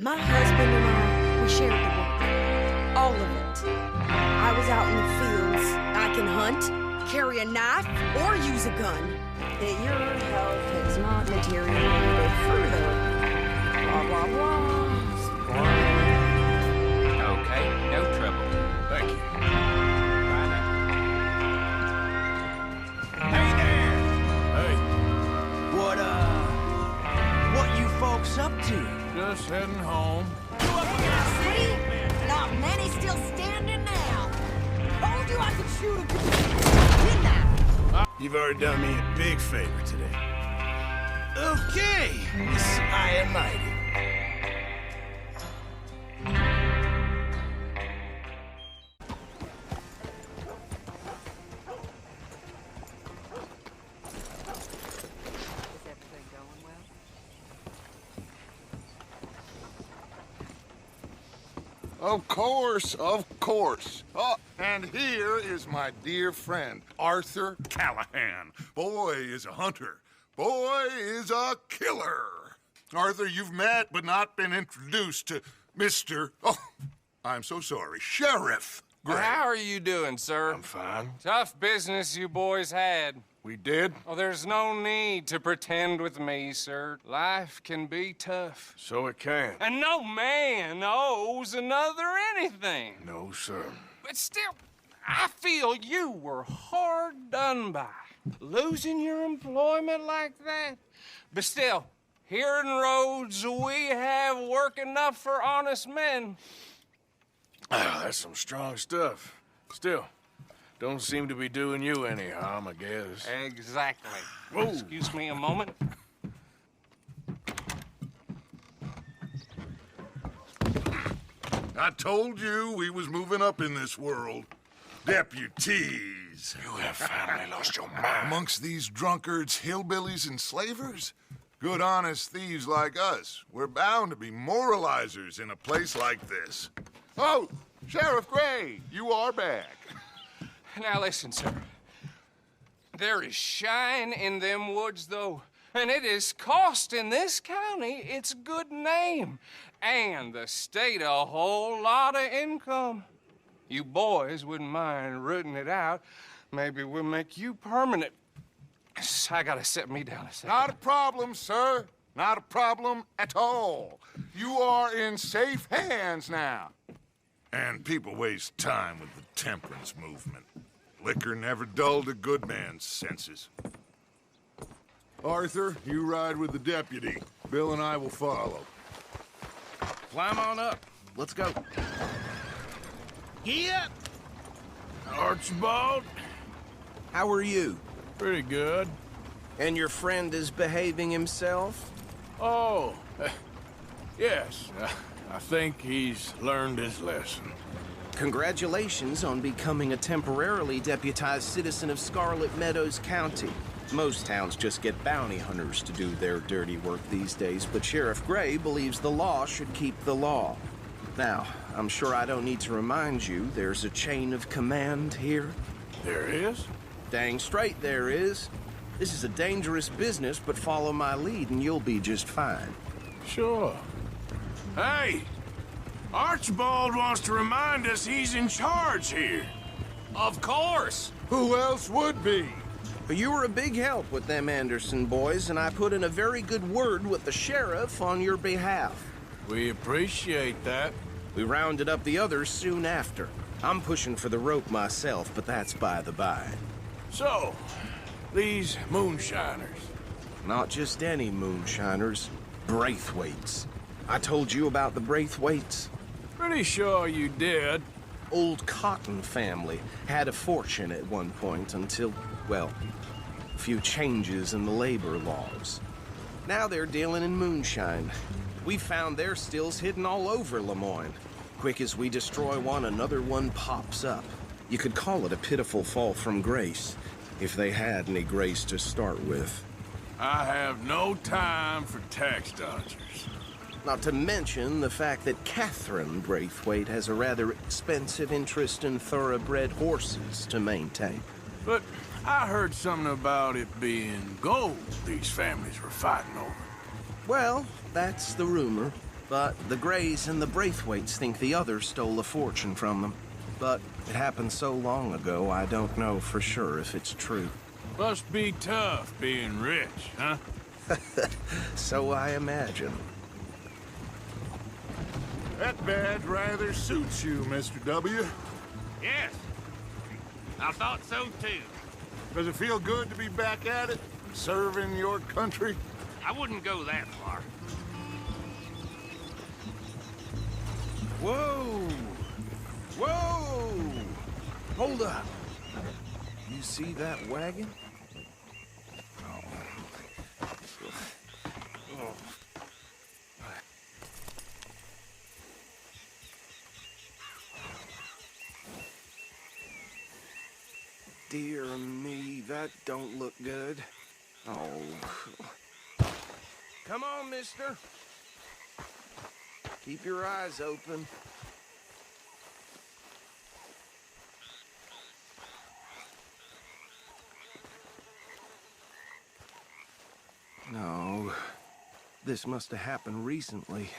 My husband and I, we shared the work. All of it. I was out in the fields. I can hunt, carry a knife, or use a gun. That your health has not deteriorated further. Blah, blah, blah. Okay, no trouble. Thank you. Bye now. Hey there! Hey, What you folks up to? just heading home. See? Not many still standing now. Told you I could shoot a gun. Didn't I? You've already done me a big favor today. Okay, Miss High and Mighty. Of course, of course. Oh, and here is my dear friend, Arthur Callahan. Boy is a hunter. Boy is a killer. Arthur, you've met but not been introduced to Mr. Oh, I'm so sorry, Sheriff Gray. How are you doing, sir? I'm fine. Tough business you boys had. We did, Oh, there's no need to pretend with me, sir. Life can be tough. so it can. And no man owes another anything. No, sir. But still, I feel you were hard done by. Losing your employment like that. But still, here in Rhodes, we have work enough for honest men. Ah, that's some strong stuff. Still, don't seem to be doing you any harm, I guess. Exactly. Whoa. Excuse me a moment. I told you we was moving up in this world. Deputies. You have finally lost your mind. Amongst these drunkards, hillbillies, and slavers? Good, honest thieves like us. We're bound to be moralizers in a place like this. Oh, Sheriff Gray, you are back. Now listen, sir. There is shine in them woods, though, and it is costing this county its good name and the state a whole lot of income. You boys wouldn't mind rooting it out. Maybe we'll make you permanent. I gotta set me down a second. Not a problem, sir. Not a problem at all. You are in safe hands now. And people waste time with the temperance movement. Liquor never dulled a good man's senses. Arthur, you ride with the deputy. Bill and I will follow. Climb on up. Let's go. Yeah. Archibald? How are you? Pretty good. And your friend is behaving himself? Oh, yes. I think he's learned his lesson. Congratulations on becoming a temporarily deputized citizen of Scarlet Meadows County. Most towns just get bounty hunters to do their dirty work these days, but Sheriff Gray believes the law should keep the law. Now, I'm sure I don't need to remind you there's a chain of command here. There is? Dang straight there is. This is a dangerous business, but follow my lead and you'll be just fine. Sure. Hey! Archibald wants to remind us he's in charge here. Of course. Who else would be? You were a big help with them Anderson boys, and I put in a very good word with the sheriff on your behalf. We appreciate that. We rounded up the others soon after. I'm pushing for the rope myself, but that's by the by. So, these moonshiners. Not just any moonshiners, Braithwaites. I told you about the Braithwaites. Pretty sure you did. Old Cotton family had a fortune at one point until, well, a few changes in the labor laws. Now they're dealing in moonshine. We found their stills hidden all over Lemoyne. Quick as we destroy one, another one pops up. You could call it a pitiful fall from grace, if they had any grace to start with. I have no time for tax dodgers. Not to mention the fact that Catherine Braithwaite has a rather expensive interest in thoroughbred horses to maintain. But I heard something about it being gold these families were fighting over. Well, that's the rumor. But the Greys and the Braithwaites think the others stole a fortune from them. But it happened so long ago, I don't know for sure if it's true. Must be tough being rich, huh? So I imagine. That badge rather suits you, Mr. W. Yes. I thought so too. Does it feel good to be back at it? Serving your country? I wouldn't go that far. Whoa! Whoa! Hold up. You see that wagon? Dear me, that don't look good. Oh. Come on, mister. Keep your eyes open. No. This must have happened recently.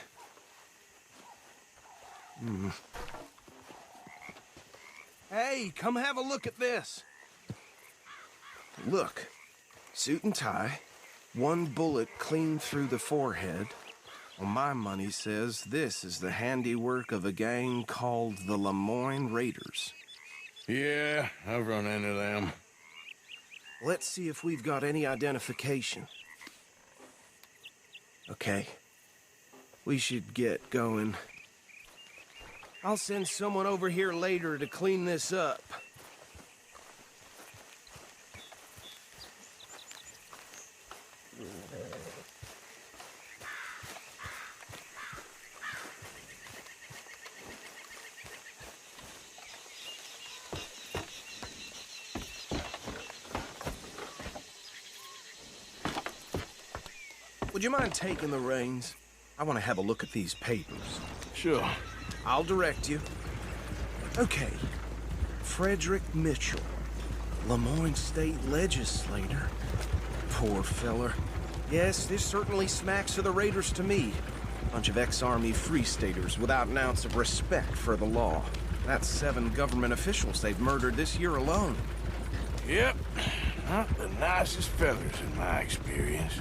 Hey, come have a look at this. Look. Suit and tie. One bullet clean through the forehead. Well, my money says this is the handiwork of a gang called the Lemoyne Raiders. Yeah, I've run into them. Let's see if we've got any identification. Okay. We should get going. I'll send someone over here later to clean this up. Would you mind taking the reins? I want to have a look at these papers. Sure. I'll direct you. Okay. Frederick Mitchell, Lemoyne State Legislator. Poor feller. Yes, this certainly smacks of the Raiders to me. Bunch of ex-Army Free Staters without an ounce of respect for the law. That's 7 government officials they've murdered this year alone. Yep. Not the nicest fellas in my experience.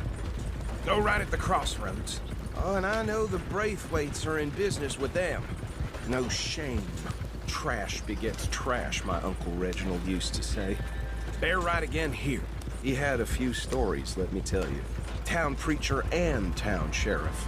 Go right at the crossroads. Oh, and I know the Braithwaites are in business with them. No shame. Trash begets trash, my Uncle Reginald used to say. Bear right again here. He had a few stories, let me tell you. Town preacher and town sheriff.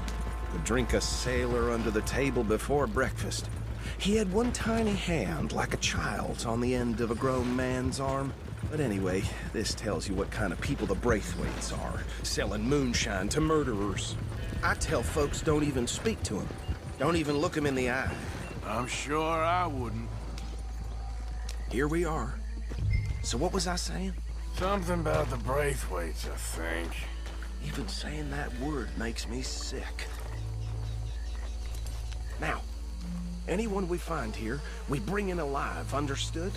Would drink a sailor under the table before breakfast. He had one tiny hand, like a child's, on the end of a grown man's arm. But anyway, this tells you what kind of people the Braithwaites are, selling moonshine to murderers. I tell folks don't even speak to them. Don't even look them in the eye. I'm sure I wouldn't. Here we are. So what was I saying? Something about the Braithwaites, I think. Even saying that word makes me sick. Now, anyone we find here, we bring in alive, understood?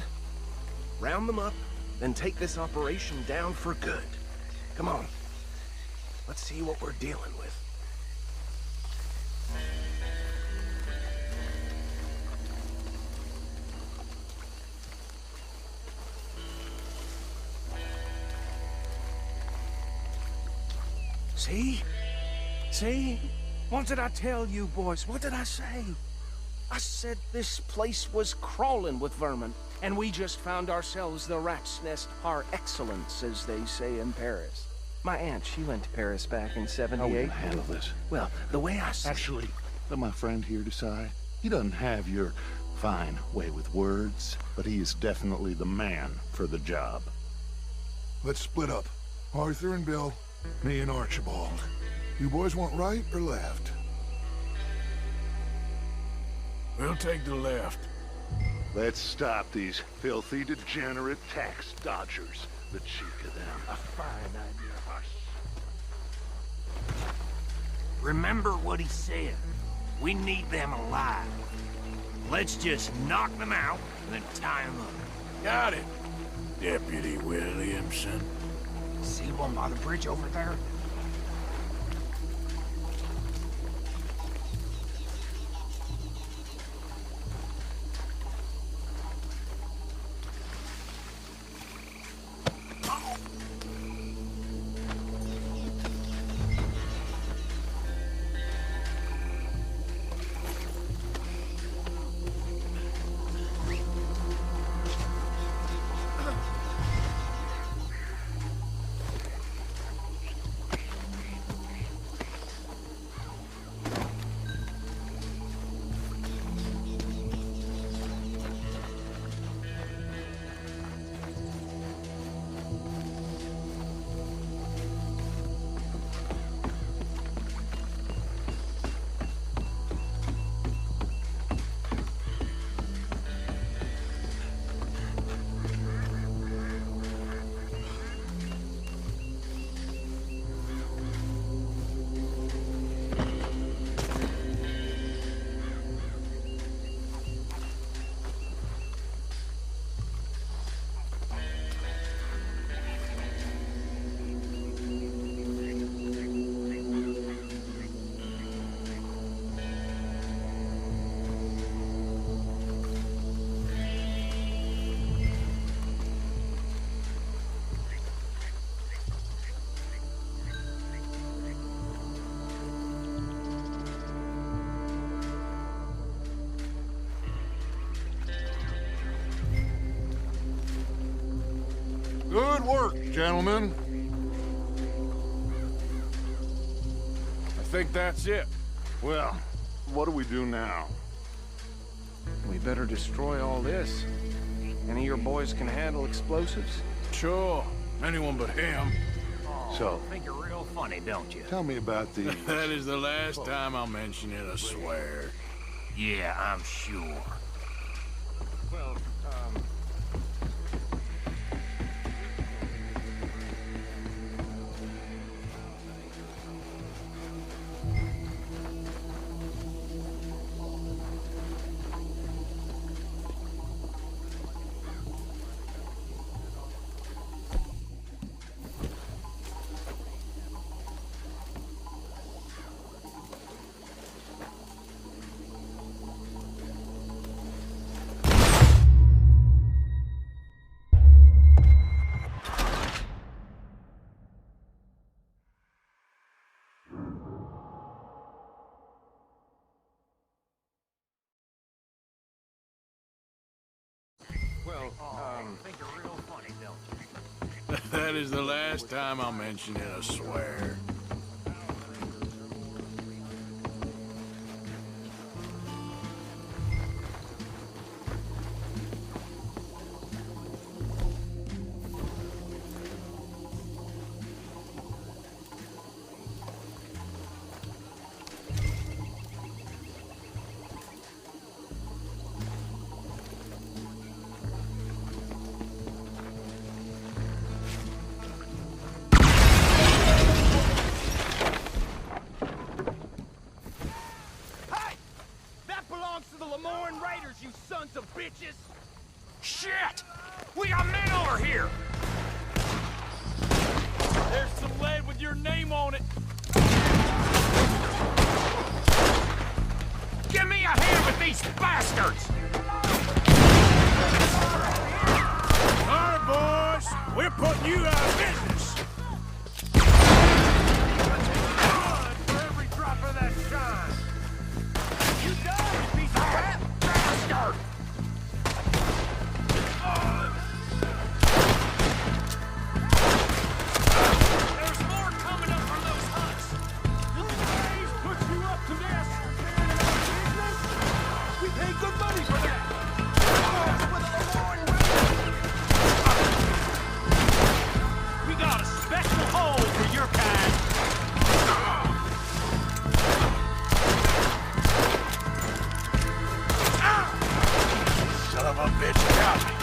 Round them up, then take this operation down for good. Come on. Let's see what we're dealing with. See? See? What did I tell you, boys? What did I say? I said this place was crawling with vermin, and we just found ourselves the rat's nest par excellence, as they say in Paris. My aunt, she went to Paris back in '78. How are we gonna handle this? Well, the way I see Actually, let my friend here decide. He doesn't have your fine way with words, but he is definitely the man for the job. Let's split up. Arthur and Bill, me and Archibald. You boys want right or left? We'll take the left. Let's stop these filthy, degenerate tax dodgers. The cheek of them. A fine idea, Hush. Remember what he said. We need them alive. Let's just knock them out and then tie them up. Got it, Deputy Williamson. See one by the bridge over there? Good work, gentlemen. I think that's it. Well, what do we do now? We better destroy all this. Any of your boys can handle explosives? Sure. Anyone but him. So, Think you're real funny, don't you? tell me about these. That is the last time I'll mention it, I swear. Yeah, I'm sure. Well, Think you're real funny, don't you? That is the last time I'll mention it, I swear. Shit! We got men over here! There's some lead with your name on it. Give me a hand with these bastards! All right, boys. We're putting you out of business. Run for every drop of that shine. You done, you piece of crap? Bastard! There's more coming up from those huts. Did the Braves put you up to this? We pay good money for that. We got a special hole for your kind. Son of a bitch, got me.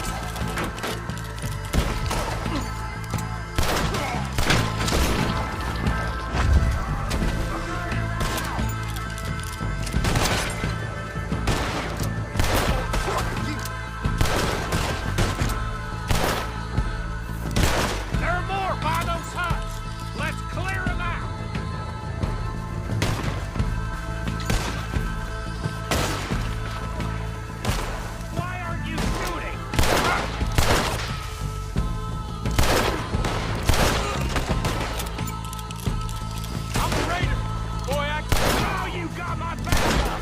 There are more by those huts! Let's clear them out! Why aren't you shooting? I'm a raider. Boy, Oh, you got my back up!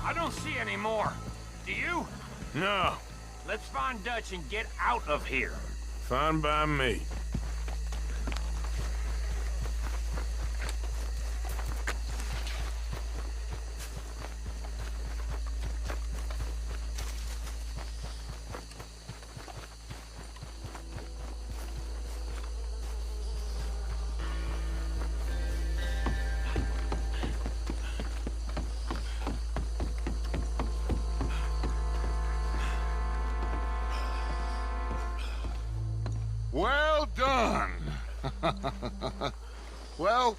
I don't see any more. Do you? No, Let's find Dutch and get out of here. fine by me. Well done. Well,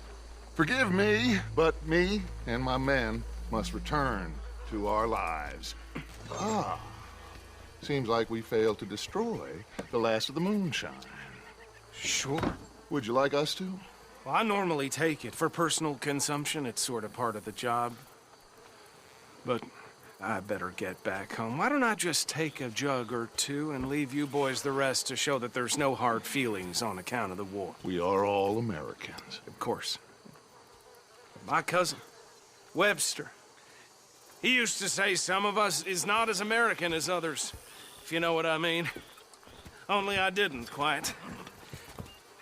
forgive me, but me and my men must return to our lives. Ah, seems like we failed to destroy the last of the moonshine. sure. Would you like us to? Well, I normally take it. For personal consumption, it's sort of part of the job. But I better get back home. Why don't I just take a jug or two and leave you boys the rest to show that there's no hard feelings on account of the war? We are all Americans. Of course. My cousin, Webster, he used to say some of us is not as American as others, if you know what I mean. Only I didn't quite.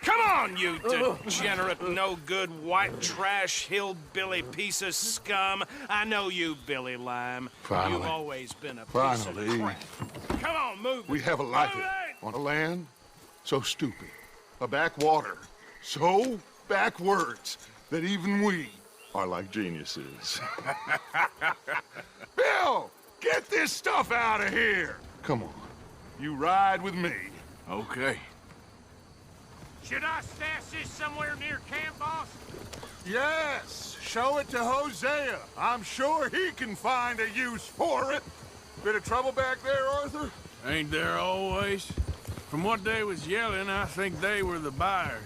Come on, you degenerate, no-good, white trash, hillbilly piece of scum. I know you, Billy Lime. Finally. You've always been a piece Finally. of crap. Come on, move We it. have a life Move it! on a land so stupid, a backwater so backwards that even we are like geniuses. Bill, get this stuff out of here. Come on, you ride with me. Okay. Should I stash this somewhere near camp, boss? Yes, show it to Hosea. I'm sure he can find a use for it. Bit of trouble back there, Arthur? Ain't there always? From what they was yelling, I think they were the buyers.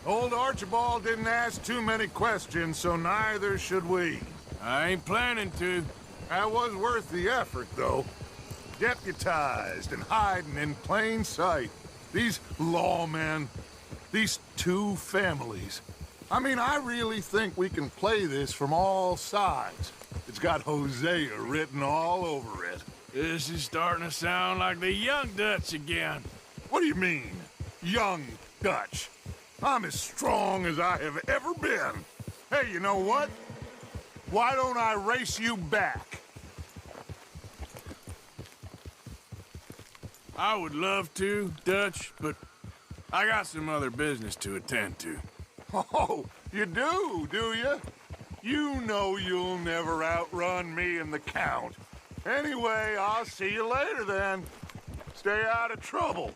Old Archibald didn't ask too many questions, so neither should we. I ain't planning to. That was worth the effort, though. Deputized and hiding in plain sight. These lawmen, these two families. I mean, I really think we can play this from all sides. It's got Hosea written all over it. This is starting to sound like the Young Dutch again. What do you mean, young Dutch? I'm as strong as I have ever been. Hey, you know what? Why don't I race you back? I would love to, Dutch, but I got some other business to attend to. Oh, you do you? You know you'll never outrun me and the Count. Anyway, I'll see you later then. Stay out of trouble.